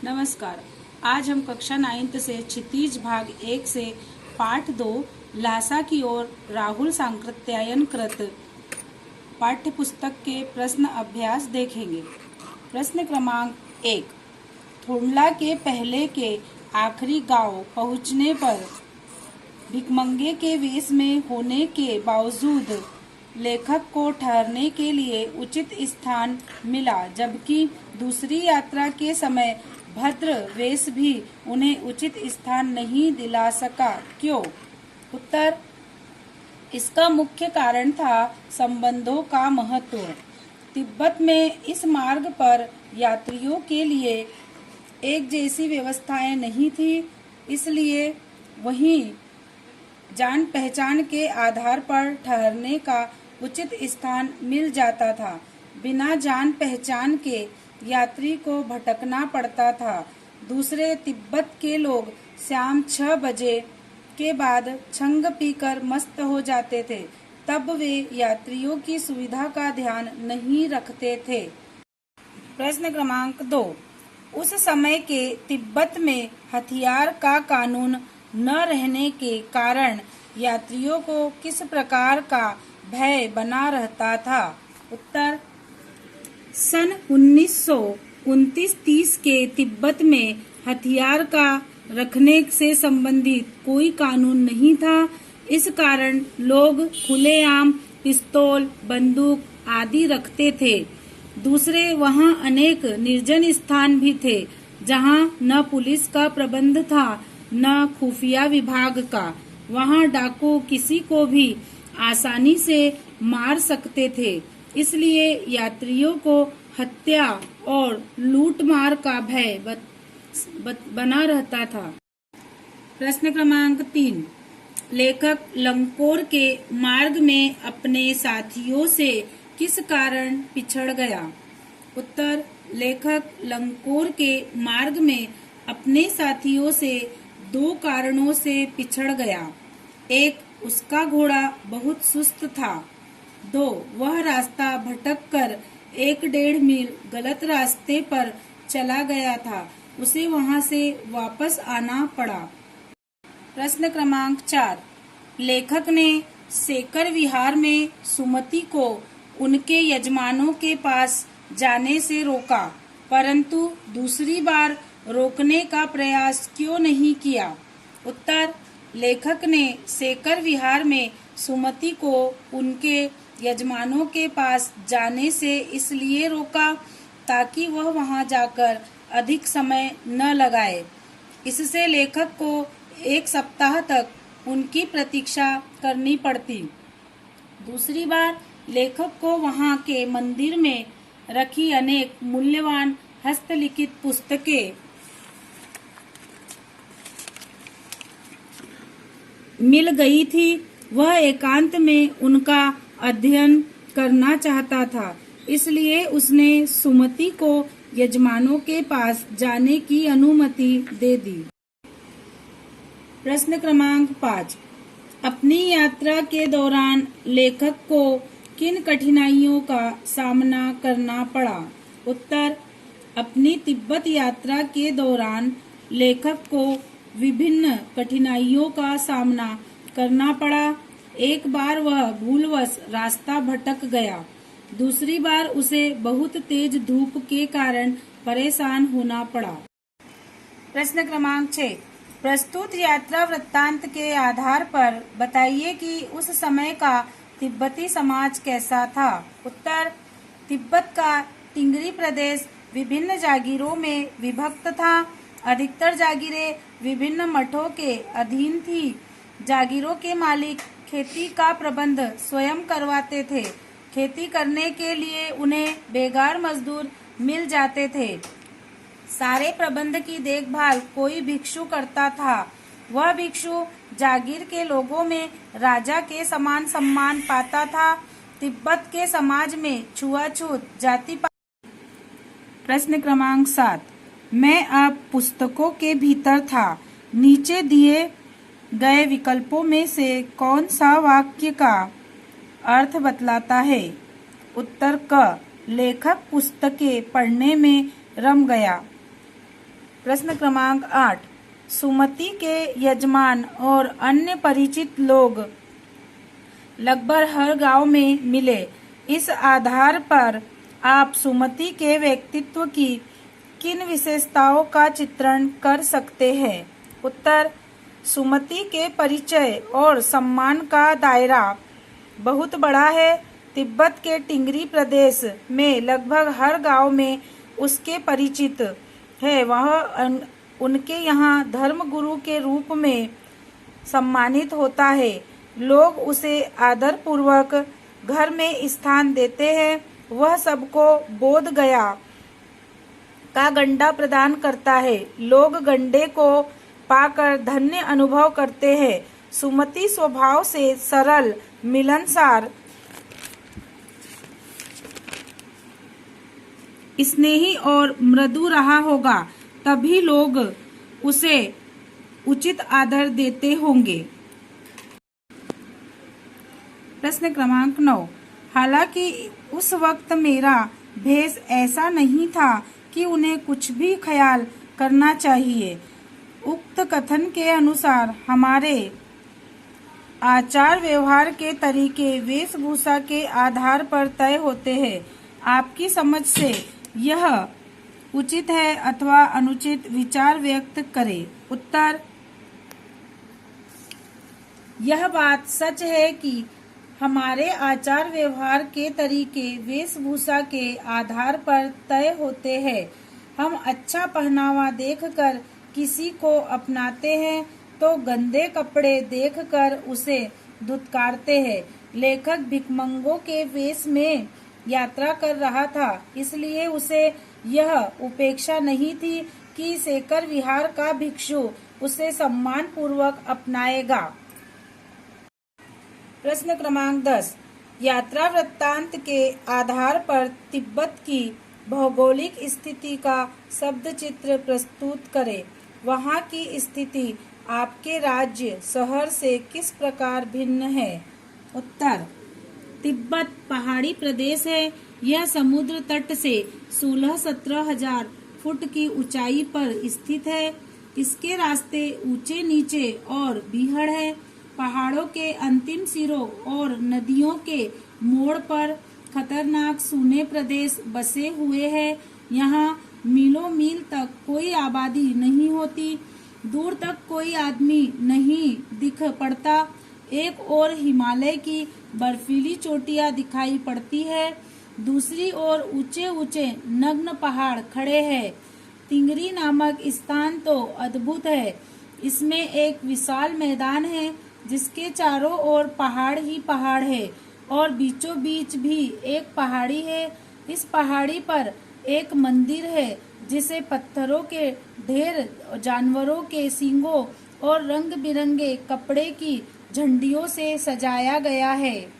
नमस्कार। आज हम कक्षा 9th से क्षितिज भाग 1 से पाठ 2 ल्हासा की ओर राहुल सांकृत्यायन कृत पाठ्य पुस्तक के प्रश्न अभ्यास देखेंगे। प्रश्न क्रमांक 1। थोंडला के पहले के आखिरी गांव पहुंचने पर भिखमंगे के वेश में होने के बावजूद लेखक को ठहरने के लिए उचित स्थान मिला, जबकि दूसरी यात्रा के समय भद्र वेश भी उन्हें उचित स्थान नहीं दिला सका। क्यों? उत्तर। इसका मुख्य कारण था संबंधों का महत्व। तिब्बत में इस मार्ग पर यात्रियों के लिए एक जैसी व्यवस्थाएं नहीं थी, इसलिए वहीं जान पहचान के आधार पर ठहरने का उचित स्थान मिल जाता था। बिना जान पहचान के यात्री को भटकना पड़ता था। दूसरे तिब्बत के लोग शाम 6 बजे के बाद छंग पीकर मस्त हो जाते थे, तब वे यात्रियों की सुविधा का ध्यान नहीं रखते थे। प्रश्न क्रमांक 2। उस समय के तिब्बत में हथियार का कानून न रहने के कारण यात्रियों को किस प्रकार का भय बना रहता था? उत्तर। सन 1929-30 के तिब्बत में हथियार का रखने से संबंधित कोई कानून नहीं था। इस कारण लोग खुलेआम पिस्तौल, बंदूक आदि रखते थे। दूसरे, वहां अनेक निर्जन स्थान भी थे, जहां न पुलिस का प्रबंध था न खुफिया विभाग का। वहां डाकू किसी को भी आसानी से मार सकते थे, इसलिए यात्रियों को हत्या और लूटमार का भय बना रहता था। प्रश्न क्रमांक 3। लेखक लंकोर के मार्ग में अपने साथियों से किस कारण पिछड़ गया? उत्तर। लेखक लंकोर के मार्ग में अपने साथियों से 2 कारणों से पिछड़ गया। 1. उसका घोड़ा बहुत सुस्त था। 2. वह रास्ता भटककर 1-1.5 मील गलत रास्ते पर चला गया था, उसे वहां से वापस आना पड़ा। प्रश्न क्रमांक 4। लेखक ने सेकर विहार में सुमति को उनके यजमानों के पास जाने से रोका, परंतु दूसरी बार रोकने का प्रयास क्यों नहीं किया? उत्तर। लेखक ने सेकर विहार में सुमति को उनके यजमानों के पास जाने से इसलिए रोका ताकि वह वहां जाकर अधिक समय न लगाए। इससे लेखक को 1 सप्ताह तक उनकी प्रतीक्षा करनी पड़ती। दूसरी बार लेखक को वहां के मंदिर में रखी अनेक मूल्यवान हस्तलिखित पुस्तकें मिल गई थी। वह एकांत में उनका अध्ययन करना चाहता था, इसलिए उसने सुमति को यजमानों के पास जाने की अनुमति दे दी। प्रश्न क्रमांक 5। अपनी यात्रा के दौरान लेखक को किन कठिनाइयों का सामना करना पड़ा? उत्तर। अपनी तिब्बत यात्रा के दौरान लेखक को विभिन्न कठिनाइयों का सामना करना पड़ा। एक बार वह भूलवश रास्ता भटक गया। दूसरी बार उसे बहुत तेज धूप के कारण परेशान होना पड़ा। प्रश्न क्रमांक 6। प्रस्तुत यात्रा वृत्तांत के आधार पर बताइए कि उस समय का तिब्बती समाज कैसा था? उत्तर। तिब्बत का टिंगरी प्रदेश विभिन्न जागीरों में विभक्त था। अधिकतर जागीरें विभिन्न मठों के अधीन थी। जागीरों के मालिक खेती का प्रबंध स्वयं करवाते थे। खेती करने के लिए उन्हें बेगार मजदूर मिल जाते थे। सारे प्रबंध की देखभाल कोई भिक्षु करता था। वह भिक्षु जागीर के लोगों में राजा के समान सम्मान पाता था। तिब्बत के समाज में छुआछूत जाति। प्रश्न क्रमांक 7। मैं अब पुस्तकों के भीतर था। नीचे दिए गए विकल्पों में से कौन सा वाक्य का अर्थ बतलाता है? उत्तर क। लेखक पुस्तकें पढ़ने में रम गया। प्रश्न क्रमांक 8। सुमति के यजमान और अन्य परिचित लोग लगभग हर गांव में मिले। इस आधार पर आप सुमति के व्यक्तित्व की किन विशेषताओं का चित्रण कर सकते हैं? उत्तर, सुमति के परिचय और सम्मान का दायरा बहुत बड़ा है। तिब्बत के टिंगरी प्रदेश में लगभग हर गांव में उसके परिचित है। वह उनके यहाँ धर्मगुरु के रूप में सम्मानित होता है। लोग उसे आदर पूर्वक घर में स्थान देते हैं। वह सबको बोध गया का गंडा प्रदान करता है। लोग गंडे को पाकर धन्य अनुभव करते हैं। सुमति स्वभाव से सरल, मिलनसार, स्नेही और मृदु रहा होगा, तभी लोग उसे उचित आदर देते होंगे। प्रश्न क्रमांक 9। हालांकि उस वक्त मेरा भेष ऐसा नहीं था कि उन्हें कुछ भी ख्याल करना चाहिए। उक्त कथन के अनुसार हमारे आचार व्यवहार के तरीके वेशभूषा के आधार पर तय होते हैं। आपकी समझ से यह उचित है अथवा अनुचित विचार व्यक्त करें। उत्तर, यह बात सच है कि हमारे आचार व्यवहार के तरीके वेशभूषा के आधार पर तय होते हैं। हम अच्छा पहनावा देखकर किसी को अपनाते हैं तो गंदे कपड़े देखकर उसे धुतकारते हैं। लेखक भिखमंगों के वेश में यात्रा कर रहा था, इसलिए उसे यह उपेक्षा नहीं थी कि शेखर विहार का भिक्षु उसे सम्मान पूर्वक अपनाएगा। प्रश्न क्रमांक 10। यात्रा वृत्तांत के आधार पर तिब्बत की भौगोलिक स्थिति का शब्द चित्र प्रस्तुत करें। वहाँ की स्थिति आपके राज्य शहर से किस प्रकार भिन्न है? उत्तर, तिब्बत पहाड़ी प्रदेश है। यह समुद्र तट से 16-17 हजार फुट की ऊंचाई पर स्थित है। इसके रास्ते ऊंचे नीचे और बीहड़ है। पहाड़ों के अंतिम सिरों और नदियों के मोड़ पर खतरनाक सूने प्रदेश बसे हुए हैं। यहाँ मीलों मील तक कोई आबादी नहीं होती। दूर तक कोई आदमी नहीं दिख पड़ता। एक ओर हिमालय की बर्फीली चोटियां दिखाई पड़ती है, दूसरी ओर ऊंचे ऊंचे नग्न पहाड़ खड़े हैं। तिंगरी नामक स्थान तो अद्भुत है। इसमें एक विशाल मैदान है जिसके चारों ओर पहाड़ ही पहाड़ है और बीचों बीच भी एक पहाड़ी है। इस पहाड़ी पर एक मंदिर है जिसे पत्थरों के ढेर, जानवरों के सींगों और रंग बिरंगे कपड़े की झंडियों से सजाया गया है।